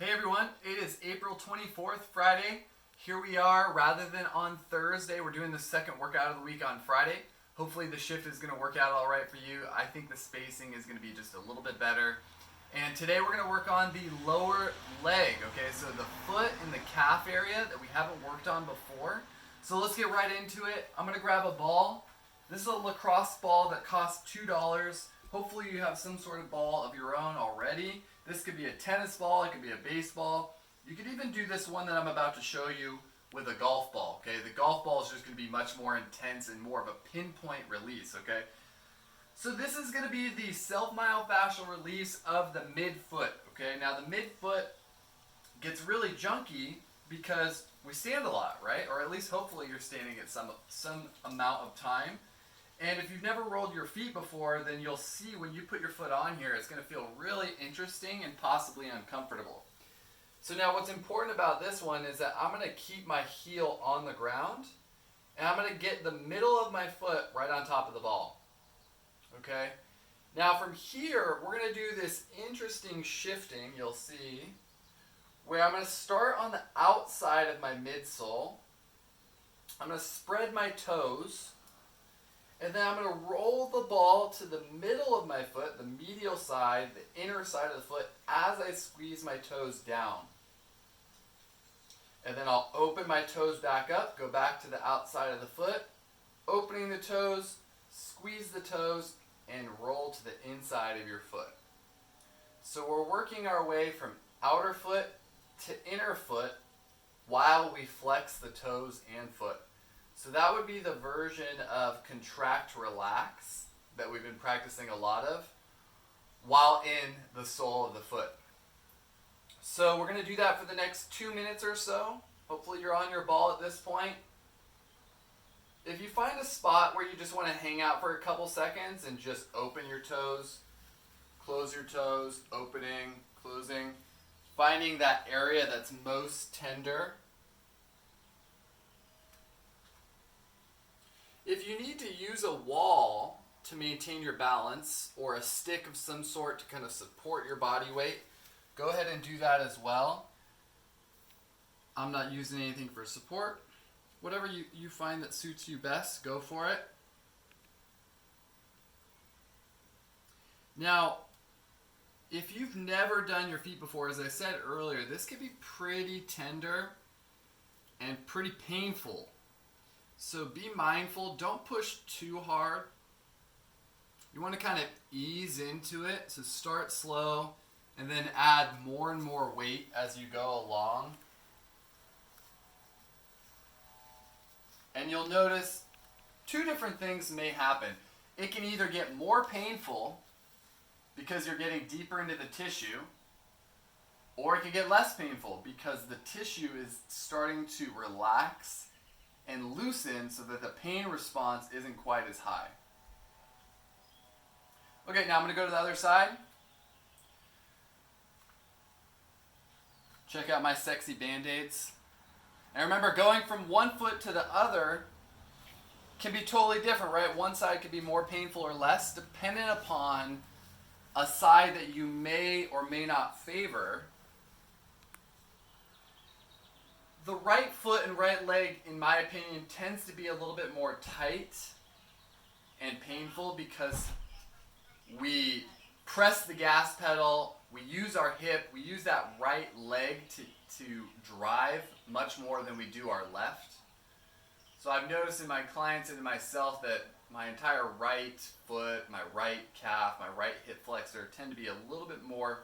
Hey everyone, it is April 24th, Friday. Here we are, rather than on Thursday, we're doing the second workout of the week on Friday. Hopefully the shift is going to work out all right for you. I think the spacing is going to be just a little bit better. And today we're going to work on the lower leg, okay? So the foot and the calf area that we haven't worked on before. So let's get right into it. I'm going to grab a ball. This is a lacrosse ball that costs $2. Hopefully you have some sort of ball of your own already. This could be a tennis ball, it could be a baseball. You could even do this one that I'm about to show you with a golf ball, okay? The golf ball is just going to be much more intense and more of a pinpoint release, okay? So this is going to be the self-myofascial release of the midfoot, okay? Now the midfoot gets really junky because we stand a lot, right? Or at least hopefully you're standing at some amount of time. And if you've never rolled your feet before, then you'll see when you put your foot on here, it's going to feel really interesting and possibly uncomfortable. So now what's important about this one is that I'm going to keep my heel on the ground, and I'm going to get the middle of my foot right on top of the ball. Okay? Now from here, we're going to do this interesting shifting, you'll see, where I'm going to start on the outside of my midsole. I'm going to spread my toes. And then I'm going to roll the ball to the middle of my foot, the medial side, the inner side of the foot, as I squeeze my toes down. And then I'll open my toes back up, go back to the outside of the foot, opening the toes, squeeze the toes, and roll to the inside of your foot. So we're working our way from outer foot to inner foot while we flex the toes and foot. So that would be the version of contract relax that we've been practicing a lot of while in the sole of the foot. So we're going to do that for the next 2 minutes or so. Hopefully you're on your ball at this point. If you find a spot where you just want to hang out for a couple seconds and just open your toes, close your toes, opening, closing, finding that area that's most tender. If you need to use a wall to maintain your balance or a stick of some sort to kind of support your body weight, go ahead and do that as well. I'm not using anything for support. Whatever you find that suits you best, go for it. Now, if you've never done your feet before, as I said earlier, this can be pretty tender and pretty painful. So be mindful, don't push too hard. You want to kind of ease into it, so start slow and then add more and more weight as you go along. And you'll notice two different things may happen. It can either get more painful because you're getting deeper into the tissue, or it can get less painful because the tissue is starting to relax and loosen so that the pain response isn't quite as high. Okay, now I'm going to go to the other side. Check out my sexy band-aids. And remember, going from one foot to the other can be totally different, right? One side could be more painful or less, dependent upon a side that you may or may not favor. The right foot and right leg, in my opinion, tends to be a little bit more tight and painful because we press the gas pedal, we use our hip, we use that right leg to drive much more than we do our left. So I've noticed in my clients and in myself that my entire right foot, my right calf, my right hip flexor tend to be a little bit more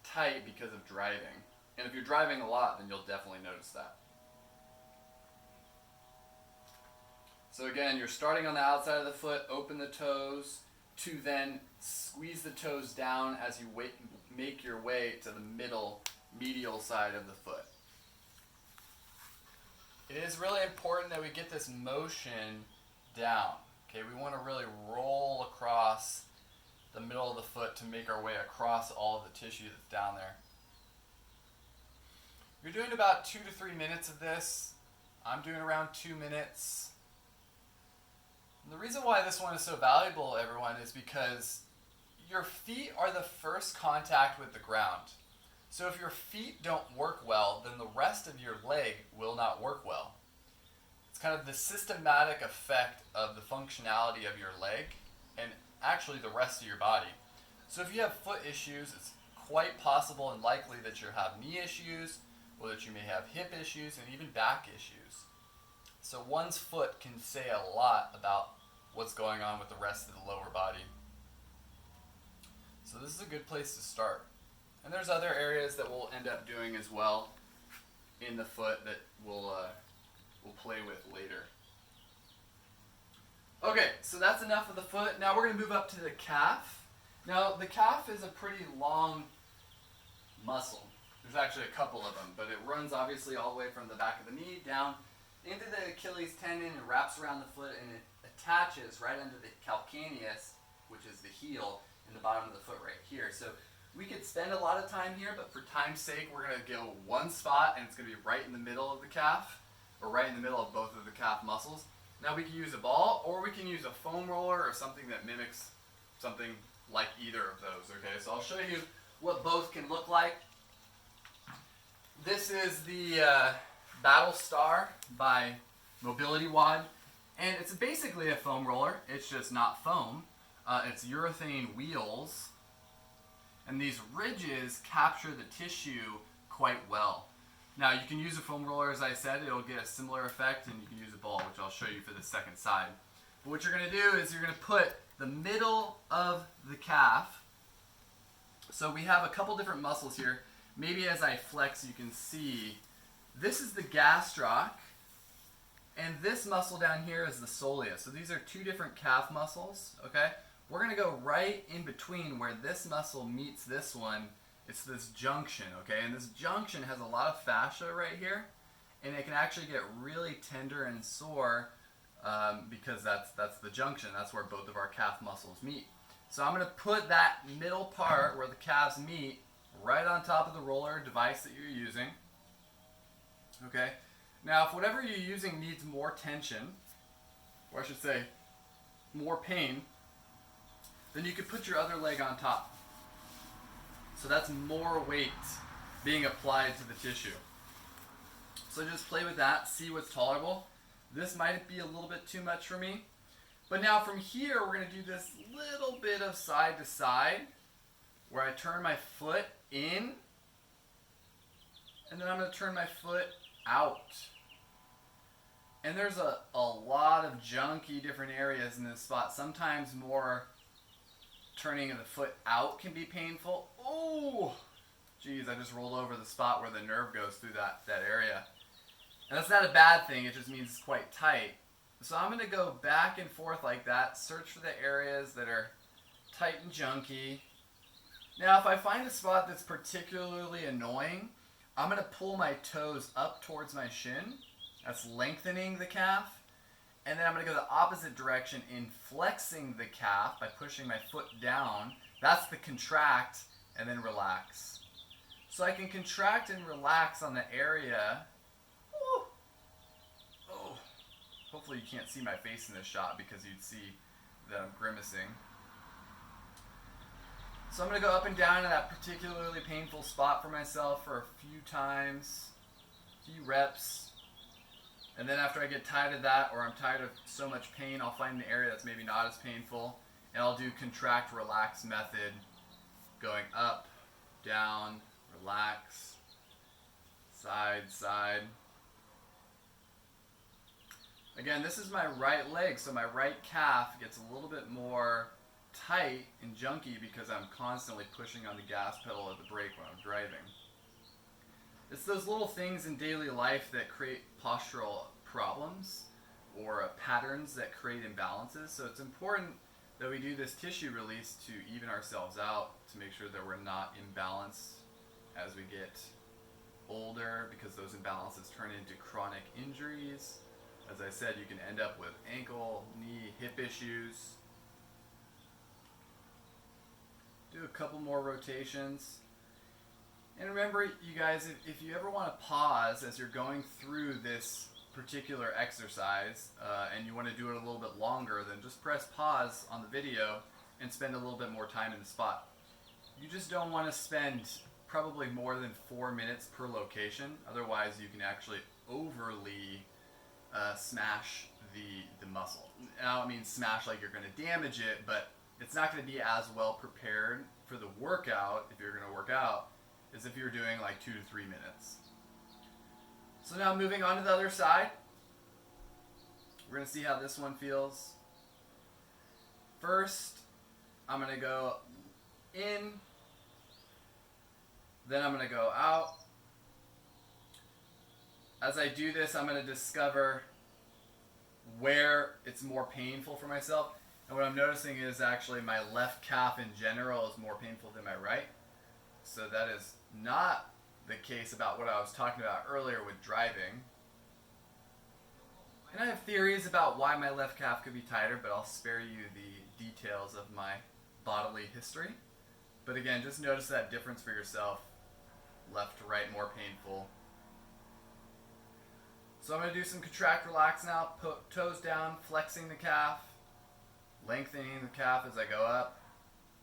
tight because of driving. And if you're driving a lot, then you'll definitely notice that. So again, you're starting on the outside of the foot, open the toes, to then squeeze the toes down as you make your way to the medial side of the foot. It is really important that we get this motion down. Okay, we want to really roll across the middle of the foot to make our way across all of the tissue that's down there. You're doing about 2 to 3 minutes of this. I'm doing around 2 minutes. And the reason why this one is so valuable, everyone, is because your feet are the first contact with the ground. So if your feet don't work well, then the rest of your leg will not work well. It's kind of the systematic effect of the functionality of your leg and actually the rest of your body. So if you have foot issues, it's quite possible and likely that you have knee issues, or that you may have hip issues and even back issues. So one's foot can say a lot about what's going on with the rest of the lower body. So this is a good place to start. And there's other areas that we'll end up doing as well in the foot that we'll play with later. Okay, so that's enough of the foot. Now we're going to move up to the calf. Now the calf is a pretty long muscle. There's actually a couple of them, but it runs obviously all the way from the back of the knee down into the Achilles tendon and wraps around the foot, and it attaches right under the calcaneus, which is the heel, in the bottom of the foot right here. So we could spend a lot of time here, but for time's sake, we're going to go one spot, and it's going to be right in the middle of the calf, or right in the middle of both of the calf muscles. Now we can use a ball, or we can use a foam roller, or something that mimics something like either of those. Okay, so I'll show you what both can look like. This is the Battle Star by Mobility Wad, and it's basically a foam roller. It's just not foam. It's urethane wheels, and these ridges capture the tissue quite well. Now you can use a foam roller, as I said, it'll get a similar effect, and you can use a ball, which I'll show you for the second side. But what you're going to do is you're going to put the middle of the calf. So we have a couple different muscles here. Maybe as I flex you can see this is the gastroc, and this muscle down here is the soleus. So these are two different calf muscles, okay? We're going to go right in between where this muscle meets this one. It's this junction, okay? And this junction has a lot of fascia right here, and it can actually get really tender and sore because that's the junction. That's where both of our calf muscles meet. So I'm going to put that middle part where the calves meet right on top of the roller device that you're using. Okay? Now, if whatever you're using needs more tension, or I should say more pain, then you could put your other leg on top. So that's more weight being applied to the tissue. So just play with that, see what's tolerable. This might be a little bit too much for me. But now from here, we're going to do this little bit of side to side, where I turn my foot in, and then I'm going to turn my foot out. And there's a lot of junky different areas in this spot. Sometimes more turning of the foot out can be painful. Oh, geez, I just rolled over the spot where the nerve goes through that area. And that's not a bad thing, it just means it's quite tight. So I'm going to go back and forth like that, search for the areas that are tight and junky. Now if I find a spot that's particularly annoying, I'm going to pull my toes up towards my shin. That's lengthening the calf. And then I'm going to go the opposite direction in flexing the calf by pushing my foot down. That's the contract, and then relax. So I can contract and relax on the area. Ooh. Oh. Hopefully you can't see my face in this shot because you'd see that I'm grimacing. So I'm going to go up and down in that particularly painful spot for myself for a few times, a few reps. And then after I get tired of that, or I'm tired of so much pain, I'll find an area that's maybe not as painful, and I'll do contract, relax method, going up, down, relax, side, side. Again, this is my right leg, so my right calf gets a little bit more tight and junky because I'm constantly pushing on the gas pedal or the brake when I'm driving. It's those little things in daily life that create postural problems or patterns that create imbalances. So it's important that we do this tissue release to even ourselves out, to make sure that we're not imbalanced as we get older, because those imbalances turn into chronic injuries. As I said, you can end up with ankle, knee, hip issues. Do a couple more rotations. And remember, you guys, if you ever want to pause as you're going through this particular exercise and you want to do it a little bit longer, then just press pause on the video and spend a little bit more time in the spot. You just don't want to spend probably more than 4 minutes per location. Otherwise, you can actually overly smash the muscle. Now, I mean smash like you're going to damage it, but it's not going to be as well prepared for the workout, if you're going to work out, as if you're doing like 2 to 3 minutes. So now moving on to the other side. We're going to see how this one feels. First, I'm going to go in, then I'm going to go out. As I do this, I'm going to discover where it's more painful for myself. And what I'm noticing is actually my left calf in general is more painful than my right. So that is not the case about what I was talking about earlier with driving. And I have theories about why my left calf could be tighter, but I'll spare you the details of my bodily history. But again, just notice that difference for yourself. Left to right, more painful. So I'm going to do some contract relax now. Put toes down, flexing the calf, lengthening the calf as I go up,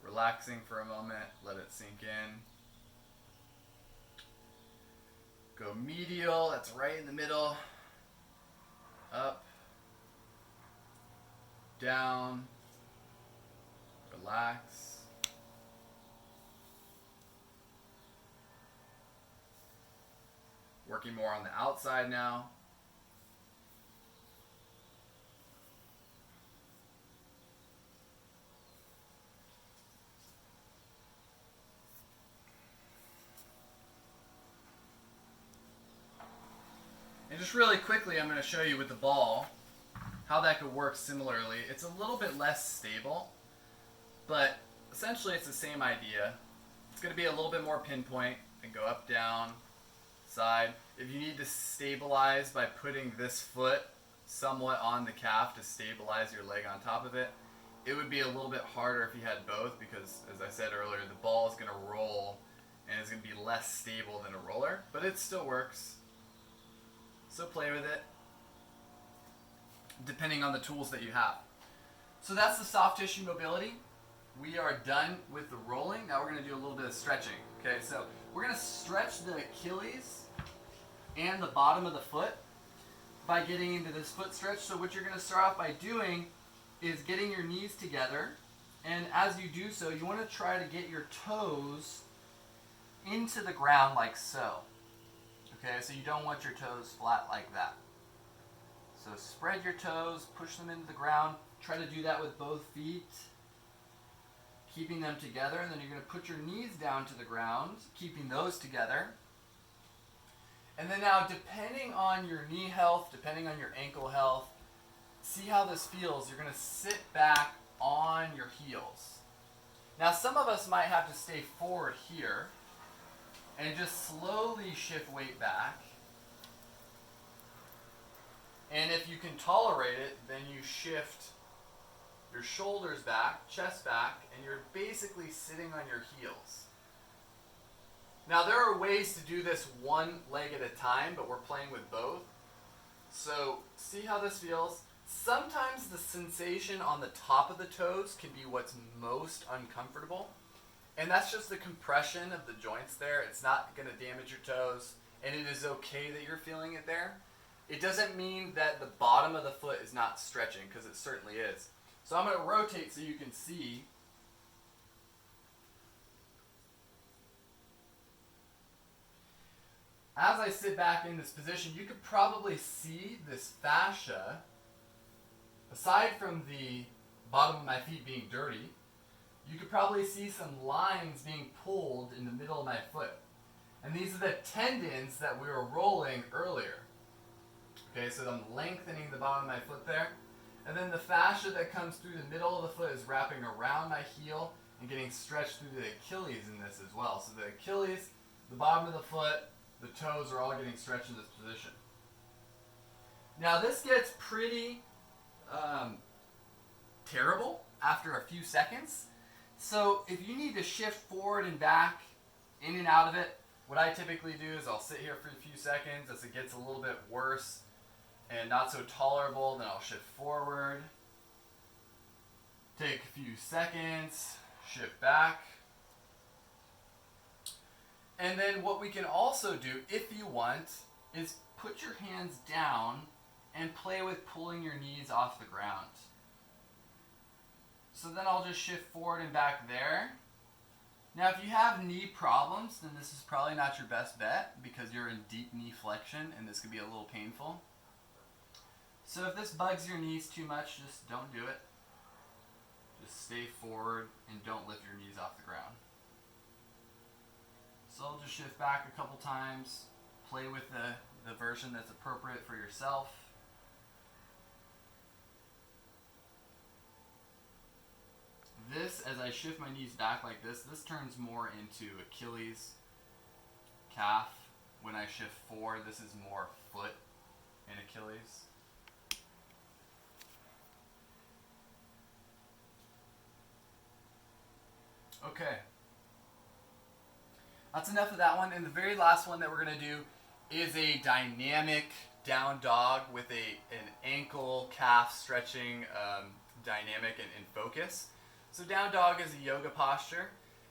relaxing for a moment, let it sink in. Go medial, that's right in the middle. Up, down, relax. Working more on the outside now. And just really quickly, I'm going to show you with the ball how that could work similarly. It's a little bit less stable, but essentially it's the same idea. It's going to be a little bit more pinpoint and go up, down, side. If you need to stabilize by putting this foot somewhat on the calf to stabilize your leg on top of it, it would be a little bit harder if you had both because, as I said earlier, the ball is going to roll and it's going to be less stable than a roller, but it still works. So play with it, depending on the tools that you have. So that's the soft tissue mobility. We are done with the rolling. Now we're going to do a little bit of stretching. Okay, so we're going to stretch the Achilles and the bottom of the foot by getting into this foot stretch. So what you're going to start off by doing is getting your knees together. And as you do so, you want to try to get your toes into the ground like so. Okay, so you don't want your toes flat like that. So spread your toes, push them into the ground. Try to do that with both feet, keeping them together. And then you're going to put your knees down to the ground, keeping those together. And then now, depending on your knee health, depending on your ankle health, see how this feels. You're going to sit back on your heels. Now, some of us might have to stay forward here and just slowly shift weight back. And if you can tolerate it, then you shift your shoulders back, chest back, and you're basically sitting on your heels. Now there are ways to do this one leg at a time, but we're playing with both. So see how this feels. Sometimes the sensation on the top of the toes can be what's most uncomfortable. And that's just the compression of the joints there. It's not going to damage your toes, and it is okay that you're feeling it there. It doesn't mean that the bottom of the foot is not stretching, because it certainly is. So I'm going to rotate so you can see. As I sit back in this position, you could probably see this fascia, aside from the bottom of my feet being dirty, you could probably see some lines being pulled in the middle of my foot. And these are the tendons that we were rolling earlier. Okay, so I'm lengthening the bottom of my foot there. And then the fascia that comes through the middle of the foot is wrapping around my heel and getting stretched through the Achilles in this as well. So the Achilles, the bottom of the foot, the toes are all getting stretched in this position. Now this gets pretty terrible after a few seconds. So if you need to shift forward and back, in and out of it, what I typically do is I'll sit here for a few seconds. As it gets a little bit worse and not so tolerable, then I'll shift forward, take a few seconds, shift back. And then what we can also do, if you want, is put your hands down and play with pulling your knees off the ground. So then I'll just shift forward and back there. Now if you have knee problems, then this is probably not your best bet because you're in deep knee flexion and this could be a little painful. So if this bugs your knees too much, just don't do it. Just stay forward and don't lift your knees off the ground. So I'll just shift back a couple times, play with the version that's appropriate for yourself. This, as I shift my knees back like this turns more into Achilles, calf. When I shift forward, this is more foot and Achilles. Okay. That's enough of that one. And the very last one that we're going to do is a dynamic down dog with an ankle calf stretching dynamic and focus. So down dog is a yoga posture,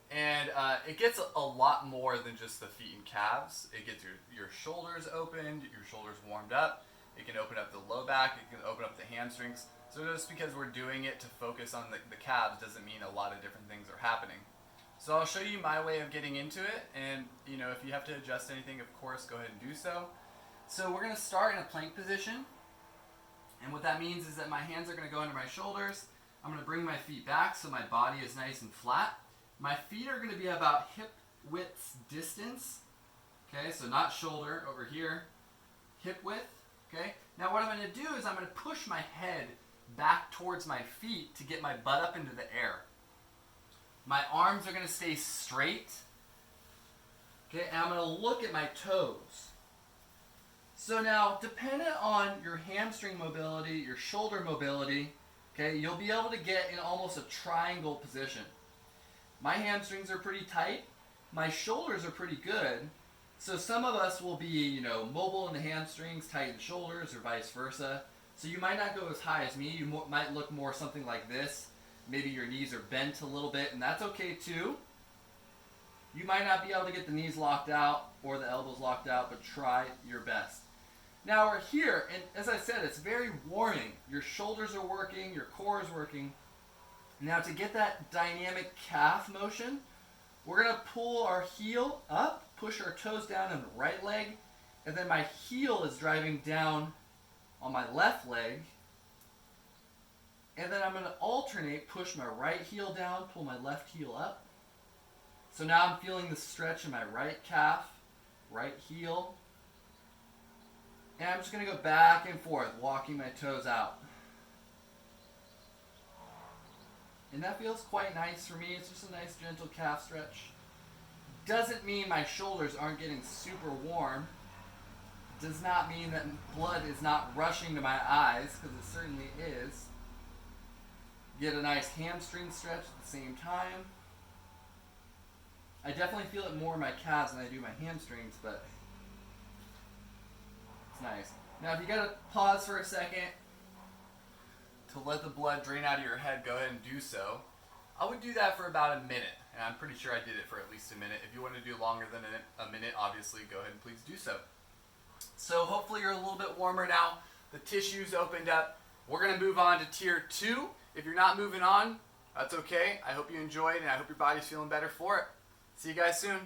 and it gets a lot more than just the feet and calves. It gets your shoulders opened, your shoulders warmed up. It can open up the low back. It can open up the hamstrings. So just because we're doing it to focus on the calves doesn't mean a lot of different things are happening. So I'll show you my way of getting into it, and if you have to adjust anything, of course, go ahead and do so. So we're going to start in a plank position, and what that means is that my hands are going to go under my shoulders. I'm going to bring my feet back so my body is nice and flat. My feet are going to be about hip width distance. Okay, so not shoulder over here, hip width. Okay, now what I'm going to do is I'm going to push my head back towards my feet to get my butt up into the air. My arms are going to stay straight. Okay, and I'm going to look at my toes. So now, dependent on your hamstring mobility, your shoulder mobility, okay, you'll be able to get in almost a triangle position. My hamstrings are pretty tight. My shoulders are pretty good. So some of us will be, mobile in the hamstrings, tight in the shoulders, or vice versa. So you might not go as high as me. You might look more something like this. Maybe your knees are bent a little bit, and that's okay too. You might not be able to get the knees locked out or the elbows locked out, but try your best. Now we're here, and as I said, it's very warming. Your shoulders are working, your core is working. Now to get that dynamic calf motion, we're going to pull our heel up, push our toes down on the right leg, and then my heel is driving down on my left leg. And then I'm going to alternate, push my right heel down, pull my left heel up. So now I'm feeling the stretch in my right calf, right heel. And I'm just going to go back and forth, walking my toes out. And that feels quite nice for me. It's just a nice gentle calf stretch. Doesn't mean my shoulders aren't getting super warm. Does not mean that blood is not rushing to my eyes, because it certainly is. Get a nice hamstring stretch at the same time. I definitely feel it more in my calves than I do my hamstrings, but it's nice. Now if you gotta pause for a second to let the blood drain out of your head, go ahead and do so. I would do that for about a minute, and I'm pretty sure I did it for at least a minute. If you want to do longer than a minute, obviously go ahead and please do so. So hopefully you're a little bit warmer now. The tissue's opened up. We're going to move on to tier 2. If you're not moving on, that's okay. I hope you enjoyed, and I hope your body's feeling better for it. See you guys soon.